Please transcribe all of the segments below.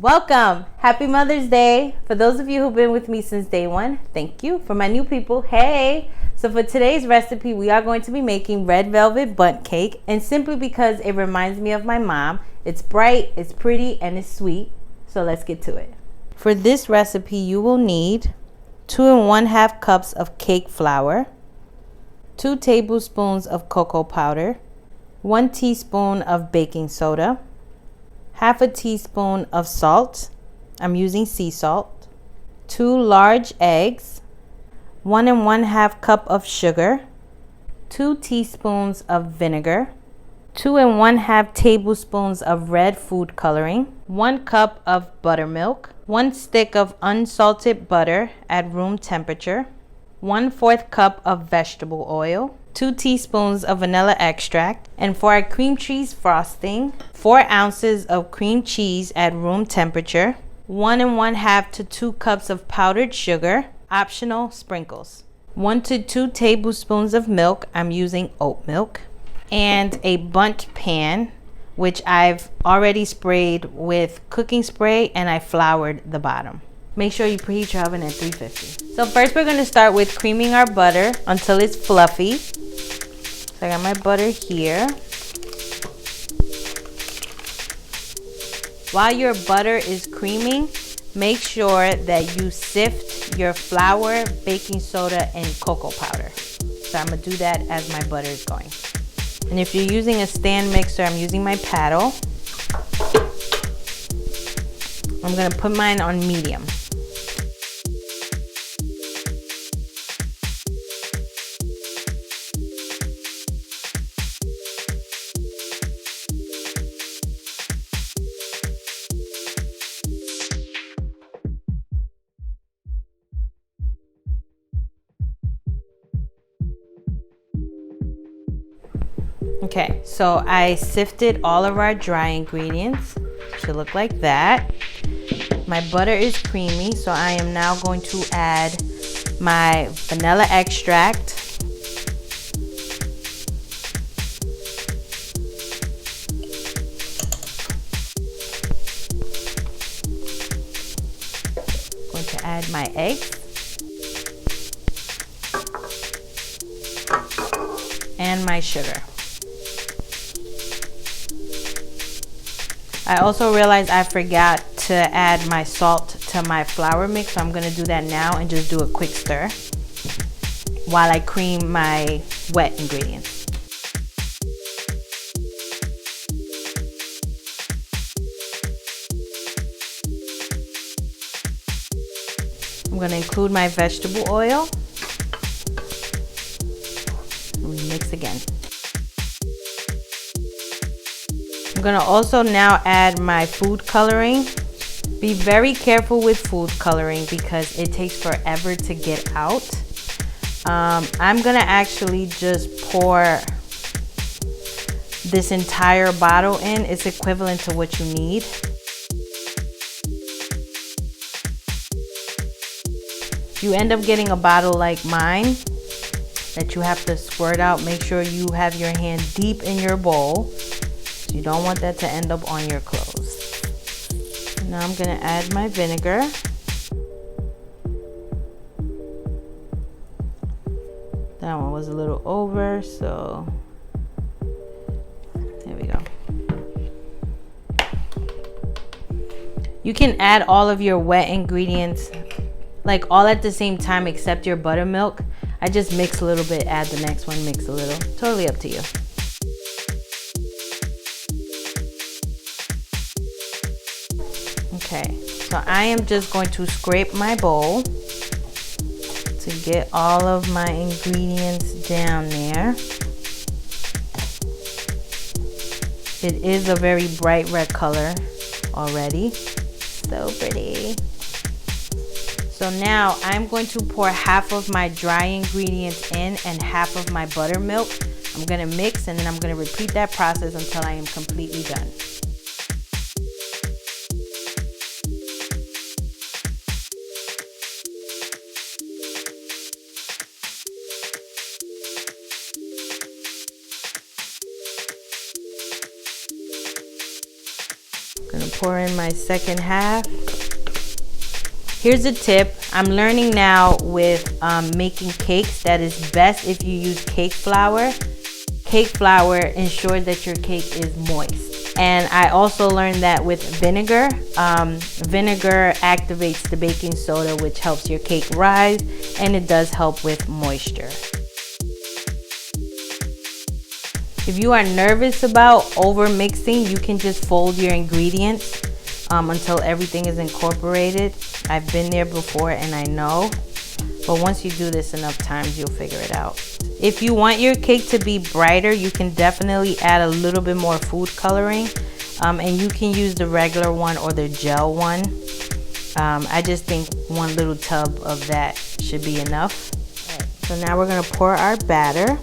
Welcome. Happy Mother's Day. For those of you who've been with me since day one, thank you. For my new people, hey. So for today's recipe, we are going to be making red velvet bundt cake. And simply because it reminds me of my mom, it's bright, it's pretty, and it's sweet. So let's get to it. For this recipe, you will need 2 1/2 cups of cake flour, 2 tablespoons of cocoa powder, 1 teaspoon of baking soda, 1/2 teaspoon of salt. I'm using sea salt, 2 large eggs, 1 1/2 cup of sugar, 2 teaspoons of vinegar, 2 1/2 tablespoons of red food coloring, 1 cup of buttermilk, 1 stick of unsalted butter at room temperature, 1/4 cup of vegetable oil, 2 teaspoons of vanilla extract, and for our cream cheese frosting, 4 ounces of cream cheese at room temperature, 1 1/2 to 2 cups of powdered sugar, optional sprinkles, 1 to 2 tablespoons of milk, I'm using oat milk, and a bundt pan, which I've already sprayed with cooking spray and I floured the bottom. Make sure you preheat your oven at 350. So first we're going to start with creaming our butter until it's fluffy. So I got my butter here. While your butter is creaming, make sure that you sift your flour, baking soda, and cocoa powder. So I'm going to do that as my butter is going. And if you're using a stand mixer, I'm using my paddle. I'm going to put mine on medium. Okay, so I sifted all of our dry ingredients. Should look like that. My butter is creamy, so I am now going to add my vanilla extract. Going to add my eggs. And my sugar. I also realized I forgot to add my salt to my flour mix, so I'm going to do that now and just do a quick stir while I cream my wet ingredients. I'm going to include my vegetable oil. Mix again. I'm going to also now add my food coloring. Be very careful with food coloring because it takes forever to get out. I'm going to actually just pour this entire bottle in. It's equivalent to what you need. If you end up getting a bottle like mine that you have to squirt out, make sure you have your hand deep in your bowl. You don't want that to end up on your clothes. Now I'm going to add my vinegar. That one was a little over, so there we go. You can add all of your wet ingredients like all at the same time except your buttermilk. I just mix a little bit, add the next one, mix a little. Totally up to you. Okay, so I am just going to scrape my bowl to get all of my ingredients down there. It is a very bright red color already. So pretty. So now I'm going to pour half of my dry ingredients in and half of my buttermilk. I'm going to mix and then I'm going to repeat that process until I am completely done. I'm going to pour in my second half. Here's a tip. I'm learning now with making cakes that it's best if you use cake flour. Cake flour ensures that your cake is moist. And I also learned that with vinegar. Vinegar activates the baking soda, which helps your cake rise, and it does help with moisture. If you are nervous about over mixing, you can just fold your ingredients until everything is incorporated. I've been there before and I know, but once you do this enough times, you'll figure it out. If you want your cake to be brighter, you can definitely add a little bit more food coloring, and you can use the regular one or the gel one. I just think one little tub of that should be enough. Right, so now we're gonna pour our batter.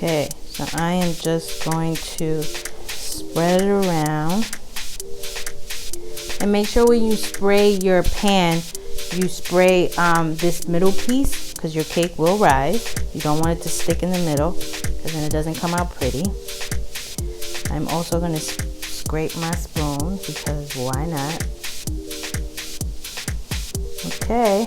Okay, so I am just going to spread it around. And make sure when you spray your pan, you spray this middle piece, because your cake will rise. You don't want it to stick in the middle, because then it doesn't come out pretty. I'm also going to scrape my spoon, because why not? Okay.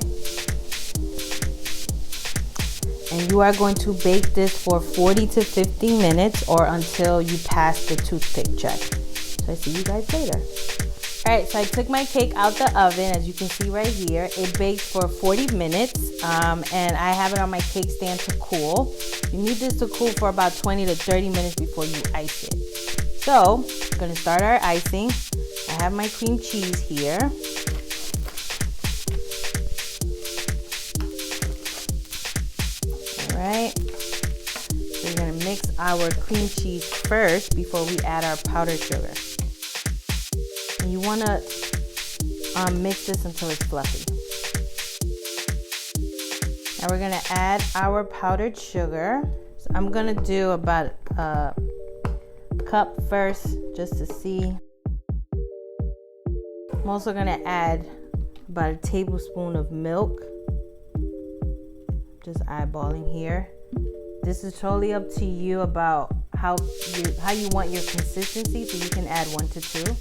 And you are going to bake this for 40 to 50 minutes or until you pass the toothpick check. So I see you guys later. All right, so I took my cake out the oven, as you can see right here. It baked for 40 minutes, and I have it on my cake stand to cool. You need this to cool for about 20 to 30 minutes before you ice it. So, I'm gonna start our icing. I have my cream cheese here. Right, so we're gonna mix our cream cheese first before we add our powdered sugar. And you wanna mix this until it's fluffy. Now we're gonna add our powdered sugar. So I'm gonna do about a cup first, just to see. I'm also gonna add about a tablespoon of milk. Just eyeballing here. This is totally up to you about how you want your consistency, so you can add 1 to 2.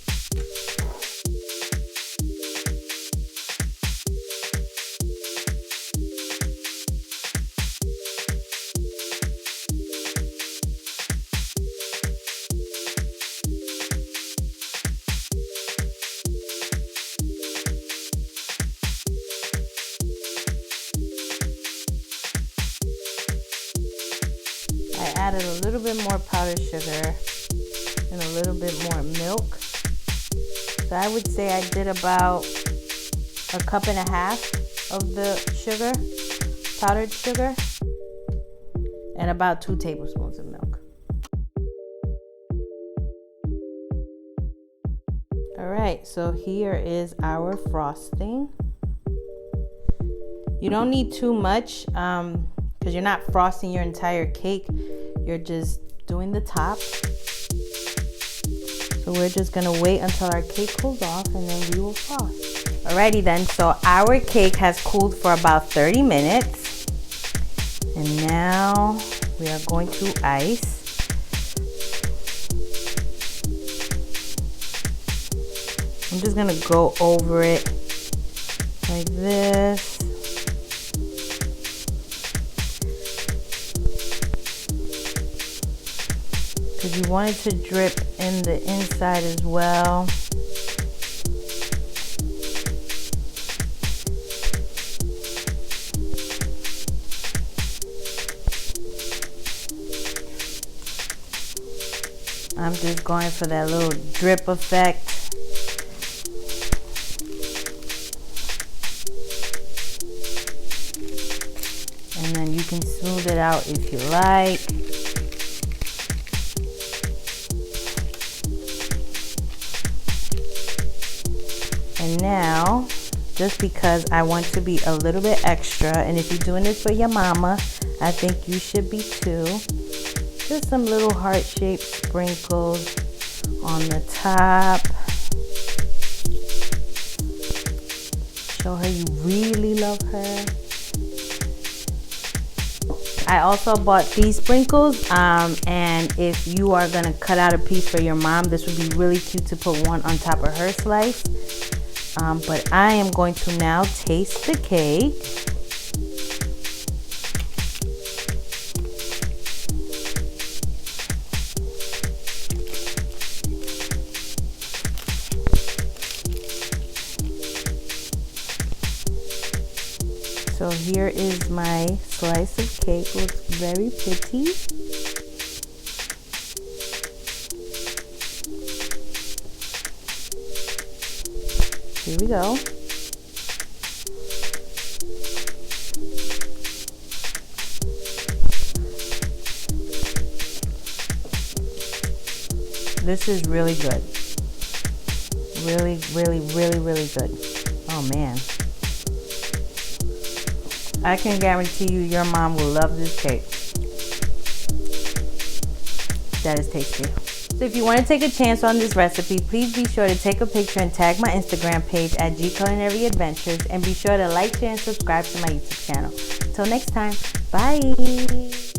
I added a little bit more powdered sugar and a little bit more milk. So I would say I did about a cup and a half of the sugar, powdered sugar, and about 2 tablespoons of milk. All right, so here is our frosting. You don't need too much, because you're not frosting your entire cake, you're just doing the top. So we're just gonna wait until our cake cools off and then we will frost. Alrighty then, so our cake has cooled for about 30 minutes. And now we are going to ice. I'm just gonna go over it like this. Because you want it to drip in the inside as well. I'm just going for that little drip effect. And then you can smooth it out if you like. And now, just because I want to be a little bit extra, and if you're doing this for your mama, I think you should be too. Just some little heart-shaped sprinkles on the top. Show her you really love her. I also bought these sprinkles, and if you are gonna cut out a piece for your mom, this would be really cute to put one on top of her slice. But I am going to now taste the cake. So here is my slice of cake. Looks very pretty. Here we go. This is really good. Really, really, really, really good. Oh man. I can guarantee you your mom will love this cake. That is tasty. So if you want to take a chance on this recipe, please be sure to take a picture and tag my Instagram page at Culinary Adventures, and be sure to like, share, and subscribe to my YouTube channel. Till next time, bye.